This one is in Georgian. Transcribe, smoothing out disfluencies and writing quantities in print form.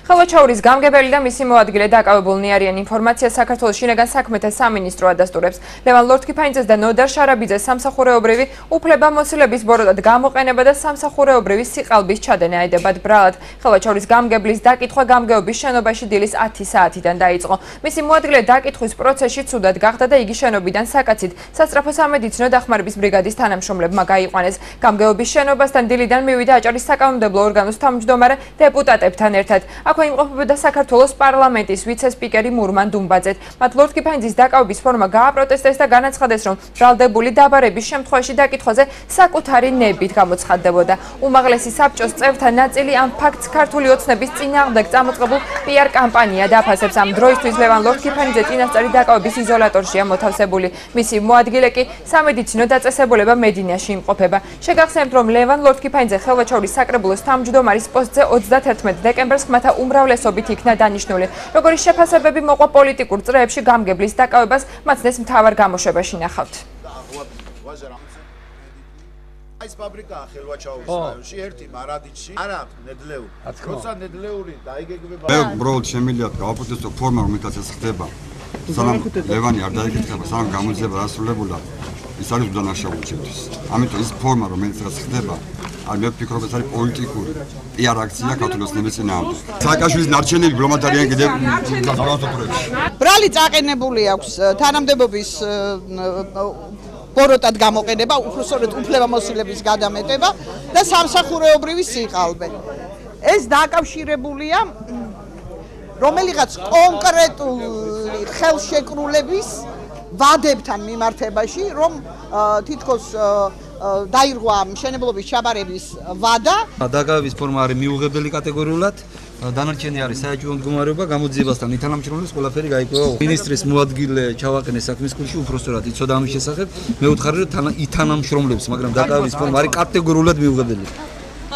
ხელვაჩაურის გამგებელი და მისი მოადგილე დაკავებულნი არიან. ინფორმაცია საქართველოს შინაგან საქმეთა სამინისტრო ადასტურებს. ლევან ლორთქიფანიძეს და ნოდარ შარაბიძეს სამსახურეობრივი უფლებამოსილების ბოროტად გამოყენება და სამსახურეობრივი სიყალბის ჩადენა ედებათ ბრალად. ხელვაჩაურის გამგებლის დაკითხვა გამგეობის შენობაში დილის 10 საათიდან დაიწყო. მისი მოადგილე დაკითხვის პროცესში ცუდად გახდა და იგი შენობიდან საკაცით სასწრაფო სამედიცინო დახმარების ბრიგადის თანამშრომლებმა გაიყვანეს. გამგეობის შენობასთან დილიდან მივიდა აჭარის საკანონმდებლო ორგანოს თავმჯდომარე დეპუტატებთან ერთად. აქვე იმყოფებოდა საქართველოს პარლამენტის ვიცე-სპიკერი მურმან დუმბაძეთ. მათ ლორთქიფანიძის დაკავების ფორმა გააპროტესტეს და განაცხადეს, რომ ბრალდებული დაბარების შემთხვევაში დაკითხვაზე საკუთარი ნებით გამოცხადდებოდა. უმაღლესი საბჭოს წევრთა ნაწილი ამ ფაქტს ქართული ოცნების წინააღმდეგ წამოწყებულ პიარ კამპანია დაფასებს. ამ დროისთვის ლევან ლორთქიფანიძე წინასწარი დაკავების იზოლატორშია მოთავსებული. მისი მოადგილე კი სამედიცინო დაწესებულება მედინაში იმყოფება. შეგახსენებთ, რომ ლევან ლორთქიფანიძე ხელვაჩაურის საკრებულოს თავმჯდომარის პოსტზე 31 დეკემბერს ხმათა უმრავლესობით იქნა დანიშნული. როგორი შეფასებები მოყვა პოლიტიკურ წრეებში გამგებლის დაკავებას მაცნეს მთავარ გამოშვებაში ნახავთ. ეს ფაბრიკაა ხელვაჩაურის რაიონში, ერთი მარადიჩში, არა ნედლეული. როცა ნედლეული დაიგეგმება. მე უბრალოდ შემიძლია გავაპროტესტო ფორმა, რომელთაც ეს ხდება. სანამ ლევანი არ დაიკითხება, სანამ გამოძიება დასრულებულა, ის არის უდანაშაული ჩემთვის. ამიტომ ის ფორმა, რომელიც რაც ხდება, მე ვფიქრობ, ეს არის პოლიტიკური პიარ აქცია ქართულოს ნების წინააღმდეგ. სააკაშვილის ნარჩენები ბლომად არიან კიდევ განსაკუთრებაში. ბრალი წაყენებული აქვს თანამდებობის ბოროტად გამოყენება, უბრალოდ უფლებამოსილების გადამეტება და სამსახურეობრივი სიყალბე. ეს დაკავშირებულია რომელიღაც კონკრეტული ხელშეკრულების ვადებთან მიმართებაში, რომ თითქოს დაირღვა მშენებლობის ჩაბარების ვადა. დაკავების ფორმა არის მიუღებელი კატეგორიულად. დანარჩენი არის საეჭვო მდგომარეობა, გამოძიებასთან ითანამშრომლებს ყველაფერი გაიკვევა. მინისტრის მოადგილე ჩავაყენეს საქმის კურსში, უпростоრად იცოდა ამის შესახებ. მე ვუთხარი, რომ ითანამშრომლებს, მაგრამ დაკავების ფორმა არის კატეგორიულად მიუღებელი.